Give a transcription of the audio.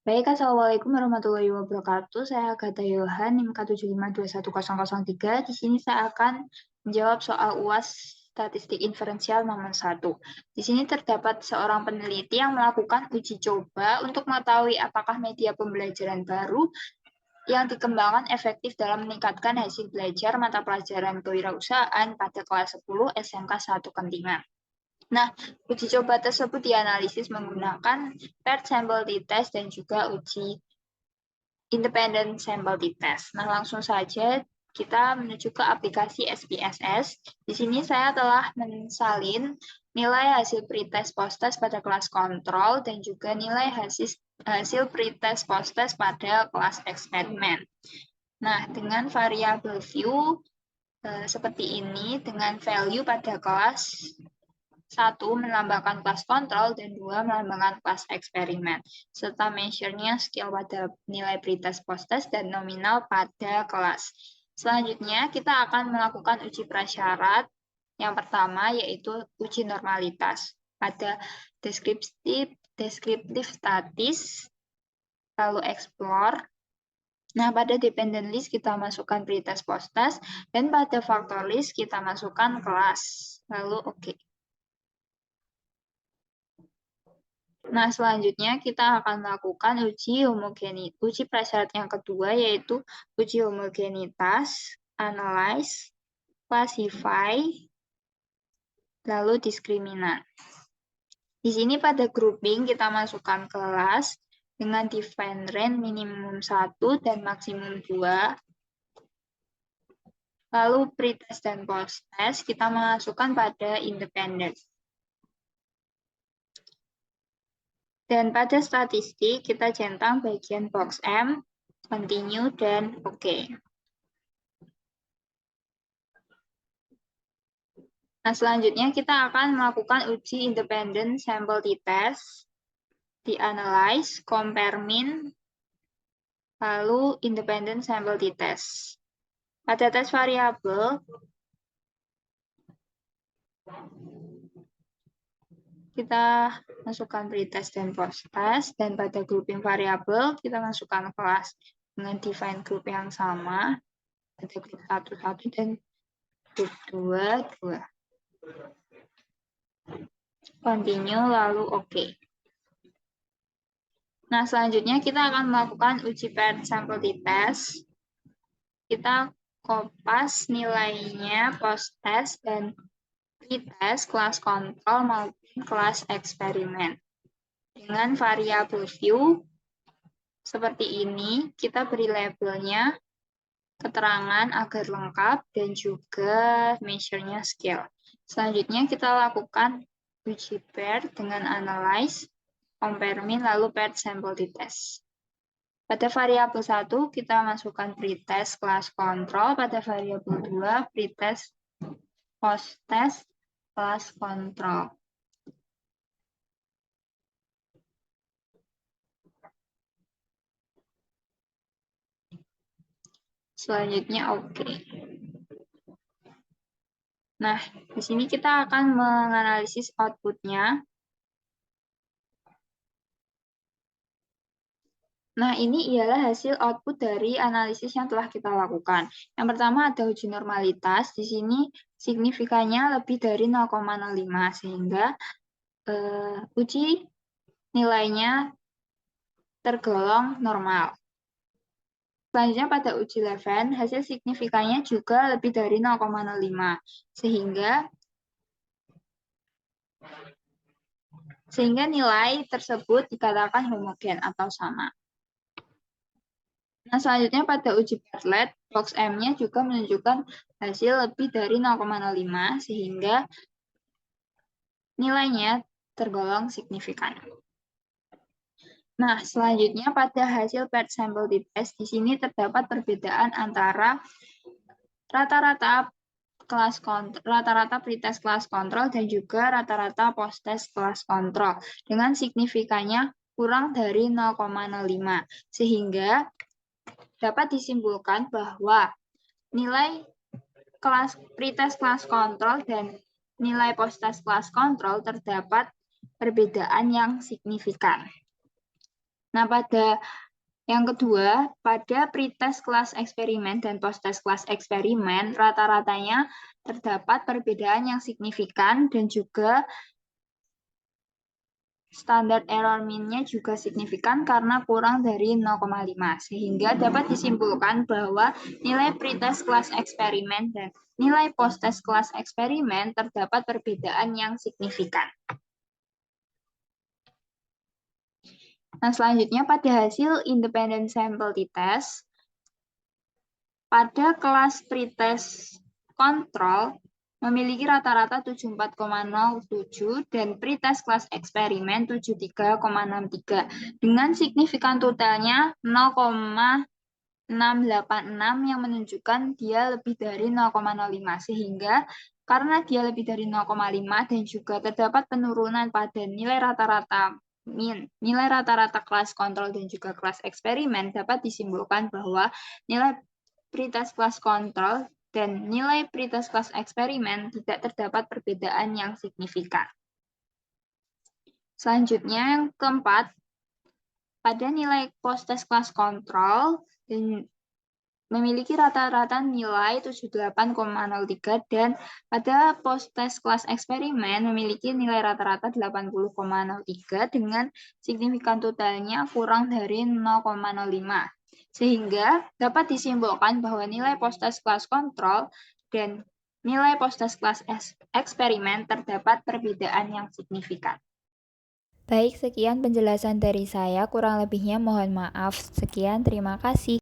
Baik, Assalamualaikum warahmatullahi wabarakatuh. Saya Agatha Yohan, NIM K75210003. Di sini saya akan menjawab soal UAS Statistik Inferensial nomor 1. Di sini terdapat seorang peneliti yang melakukan uji coba untuk mengetahui apakah media pembelajaran baru yang dikembangkan efektif dalam meningkatkan hasil belajar mata pelajaran kewirausahaan pada kelas 10 SMK 1 Kentingan. Nah, uji coba tersebut dianalisis menggunakan paired sample t-test dan juga uji independent sample t-test. Nah, langsung saja kita menuju ke aplikasi SPSS. Di sini saya telah mensalin nilai hasil pretest post-test pada kelas kontrol dan juga nilai hasil pretest post-test pada kelas eksperimen. Nah, dengan variabel view seperti ini, dengan value pada kelas 1 melambangkan kelas kontrol dan 2 melambangkan kelas eksperimen, serta measure-nya skill pada nilai pretest post-test dan nominal pada kelas. Selanjutnya, kita akan melakukan uji prasyarat. Yang pertama yaitu uji normalitas. Pada deskriptif statis, lalu explore. Nah, pada dependent list kita masukkan pretest post-test, dan pada factor list kita masukkan kelas. Lalu oke. Nah, selanjutnya kita akan melakukan uji prasyarat yang kedua, yaitu uji homogenitas, analyze, classify, lalu diskriminan. Di sini pada grouping kita masukkan kelas dengan define range minimum 1 dan maksimum 2. Lalu pretest dan post-test kita masukkan pada independent. Dan pada statistik, kita centang bagian box M, continue, dan OK. Nah, selanjutnya kita akan melakukan uji independent sample t-test, di-analyze, compare mean, lalu independent sample t-test. Pada tes variabel, kita masukkan pretest dan post-test, dan pada grouping variabel kita masukkan kelas dengan define group yang sama, ada group 1, 1, dan group 2, 2. Continue, lalu OK. Nah, selanjutnya kita akan melakukan uji paired sample t-test. Kita kopas nilainya post-test dan pretest kelas kontrol maupun kelas eksperimen. Dengan variabel view seperti ini, kita beri labelnya keterangan agar lengkap dan juga measure-nya scale. Selanjutnya kita lakukan uji pair dengan analyze, compare mean, lalu paired sample t-test. Pada variabel 1 kita masukkan pretest kelas kontrol, pada variabel 2 pretest post-test kelas kontrol. Selanjutnya oke. Nah, di sini kita akan menganalisis output-nya. Nah, ini ialah hasil output dari analisis yang telah kita lakukan. Yang pertama ada uji normalitas. Di sini signifikannya lebih dari 0,05, sehingga uji nilainya tergolong normal. Selanjutnya pada uji Leven, hasil signifikannya juga lebih dari 0,05, sehingga nilai tersebut dikatakan homogen atau sama. Nah, selanjutnya pada uji Bartlett, box M-nya juga menunjukkan hasil lebih dari 0,05, sehingga nilainya tergolong signifikan. Nah, selanjutnya pada hasil paired sample t-test, di sini terdapat perbedaan antara rata-rata pretest kelas kontrol dan juga rata-rata post-test kelas kontrol dengan signifikannya kurang dari 0,05, sehingga dapat disimpulkan bahwa nilai pretest kelas kontrol dan nilai post-test kelas kontrol terdapat perbedaan yang signifikan. Nah, pada yang kedua, pada pretest kelas eksperimen dan post-test kelas eksperimen, rata-ratanya terdapat perbedaan yang signifikan dan juga standar error mean-nya juga signifikan karena kurang dari 0,5, sehingga dapat disimpulkan bahwa nilai pretest kelas eksperimen dan nilai post-test kelas eksperimen terdapat perbedaan yang signifikan. Nah, selanjutnya pada hasil independent sample t-test, pada kelas pretest kontrol memiliki rata-rata 74,07 dan pretest kelas eksperimen 73,63 dengan signifikan totalnya 0,686 yang menunjukkan dia lebih dari 0,05, sehingga karena dia lebih dari 0,5 dan juga terdapat penurunan pada nilai rata-rata min, nilai rata-rata kelas kontrol dan juga kelas eksperimen, dapat disimpulkan bahwa nilai pretest kelas kontrol dan nilai pretest kelas eksperimen tidak terdapat perbedaan yang signifikan. Selanjutnya yang keempat, pada nilai post-test kelas kontrol dan memiliki rata-rata nilai 78,03 dan pada post-test kelas eksperimen memiliki nilai rata-rata 80,03 dengan signifikan totalnya kurang dari 0,05. Sehingga dapat disimpulkan bahwa nilai post-test kelas kontrol dan nilai post-test kelas eksperimen terdapat perbedaan yang signifikan. Baik, sekian penjelasan dari saya. Kurang lebihnya mohon maaf. Sekian, terima kasih.